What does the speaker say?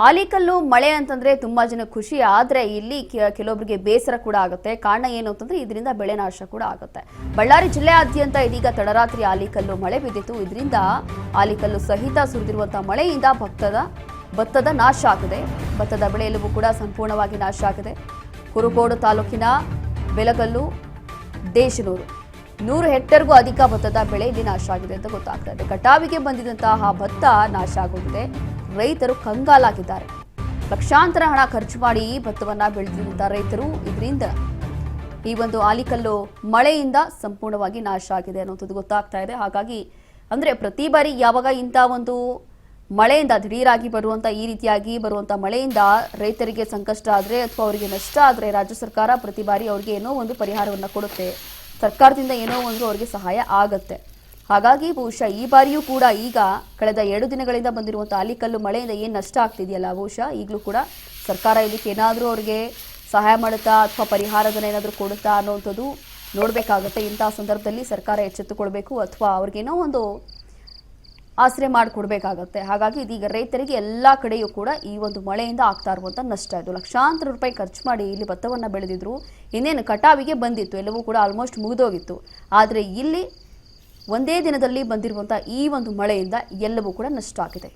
ಆಲಿಕಲ್ಲು ಮಳೆ ಅಂತಂದ್ರೆ ತುಂಬಾ ಜನ ಖುಷಿ ಆದ್ರೆ ಇಲ್ಲಿ ಕೆಲವೊಬ್ಬರಿಗೆ ಬೇಸರ ಕೂಡ ಆಗುತ್ತೆ. ಕಾರಣ ಏನು ಅಂತಂದ್ರೆ ಇದರಿಂದ ಬೆಳೆ ನಾಶ ಕೂಡ ಆಗುತ್ತೆ. ಬಳ್ಳಾರಿ ಜಿಲ್ಲೆಯಾದ್ಯಂತ ಇದೀಗ ತಡರಾತ್ರಿ ಆಲಿಕಲ್ಲು ಮಳೆ ಬಿದ್ದಿತ್ತು. ಇದರಿಂದ ಆಲಿಕಲ್ಲು ಸಹಿತ ಸುರಿದಿರುವಂತಹ ಮಳೆಯಿಂದ ಭತ್ತದ ನಾಶ ಆಗಿದೆ. ಭತ್ತದ ಬೆಳೆ ಎಲ್ಲವೂ ಕೂಡ ಸಂಪೂರ್ಣವಾಗಿ ನಾಶ ಆಗಿದೆ. ಕುರುಕೋಡು ತಾಲೂಕಿನ ಬೆಲಗಲ್ಲು ದೇಶನೂರು 100 ಹೆಕ್ಟೇರ್ಗೂ ಅಧಿಕ ಭತ್ತದ ಬೆಳೆ ಇಲ್ಲಿ ನಾಶ ಆಗಿದೆ ಅಂತ ಗೊತ್ತಾಗ್ತಾ ಇದೆ. ಕಟಾವಿಗೆ ಬಂದಿದ್ದಂತಹ ಭತ್ತ ನಾಶ ಆಗೋಗಿದೆ. ರೈತರು ಕಂಗಾಲಾಗಿದ್ದಾರೆ. ಲಕ್ಷಾಂತರ ಹಣ ಖರ್ಚು ಮಾಡಿ ಭತ್ತವನ್ನ ಬೆಳೆದಿರುವಂತಹ ರೈತರು ಇದರಿಂದ ಈ ಒಂದು ಆಲಿಕಲ್ಲು ಮಳೆಯಿಂದ ಸಂಪೂರ್ಣವಾಗಿ ನಾಶ ಆಗಿದೆ ಅನ್ನೋದು ಗೊತ್ತಾಗ್ತಾ ಇದೆ. ಹಾಗಾಗಿ ಅಂದ್ರೆ ಪ್ರತಿ ಬಾರಿ ಯಾವಾಗ ಇಂಥ ಒಂದು ಮಳೆಯಿಂದ ದಿಢೀರಾಗಿ ಈ ರೀತಿಯಾಗಿ ಬರುವಂತ ಮಳೆಯಿಂದ ರೈತರಿಗೆ ಸಂಕಷ್ಟ ಆದ್ರೆ ಅಥವಾ ಅವರಿಗೆ ನಷ್ಟ ಆದ್ರೆ ರಾಜ್ಯ ಸರ್ಕಾರ ಪ್ರತಿ ಬಾರಿ ಅವರಿಗೆ ಏನೋ ಒಂದು ಪರಿಹಾರವನ್ನ ಕೊಡುತ್ತೆ. ಸರ್ಕಾರದಿಂದ ಏನೋ ಒಂದು ಅವರಿಗೆ ಸಹಾಯ ಆಗತ್ತೆ. ಹಾಗಾಗಿ ಬಹುಶಃ ಈ ಬಾರಿಯೂ ಕೂಡ ಈಗ ಕಳೆದ 2 ದಿನಗಳಿಂದ ಬಂದಿರುವಂತಹ ಆಲಿಕಲ್ಲು ಮಳೆಯಿಂದ ಏನು ನಷ್ಟ ಆಗ್ತಿದೆಯಲ್ಲ, ಬಹುಶಃ ಈಗಲೂ ಕೂಡ ಸರ್ಕಾರ ಇದಕ್ಕೆ ಏನಾದರೂ ಅವರಿಗೆ ಸಹಾಯ ಮಾಡುತ್ತಾ ಅಥವಾ ಪರಿಹಾರಧನ ಏನಾದರೂ ಕೊಡುತ್ತಾ ಅನ್ನೋಂಥದ್ದು ನೋಡಬೇಕಾಗುತ್ತೆ. ಇಂತಹ ಸಂದರ್ಭದಲ್ಲಿ ಸರ್ಕಾರ ಎಚ್ಚೆತ್ತುಕೊಳ್ಬೇಕು ಅಥವಾ ಅವ್ರಿಗೇನೋ ಒಂದು ಆಶ್ರಯ ಮಾಡಿಕೊಡ್ಬೇಕಾಗತ್ತೆ. ಹಾಗಾಗಿ ಇದೀಗ ರೈತರಿಗೆ ಎಲ್ಲ ಕಡೆಯೂ ಕೂಡ ಈ ಒಂದು ಮಳೆಯಿಂದ ಆಗ್ತಾ ಇರುವಂಥ ನಷ್ಟ ಇದು. ಲಕ್ಷಾಂತರ ರೂಪಾಯಿ ಖರ್ಚು ಮಾಡಿ ಇಲ್ಲಿ ಭತ್ತವನ್ನು ಬೆಳೆದಿದ್ರು. ಇನ್ನೇನು ಕಟಾವಿಗೆ ಬಂದಿತ್ತು, ಎಲ್ಲವೂ ಕೂಡ ಆಲ್ಮೋಸ್ಟ್ ಮುಗಿದೋಗಿತ್ತು. ಆದರೆ ಇಲ್ಲಿ ಒಂದೇ ದಿನದಲ್ಲಿ ಬಂದಿರುವಂಥ ಈ ಒಂದು ಮಳೆಯಿಂದ ಎಲ್ಲವೂ ಕೂಡ ನಷ್ಟ ಆಗಿದೆ.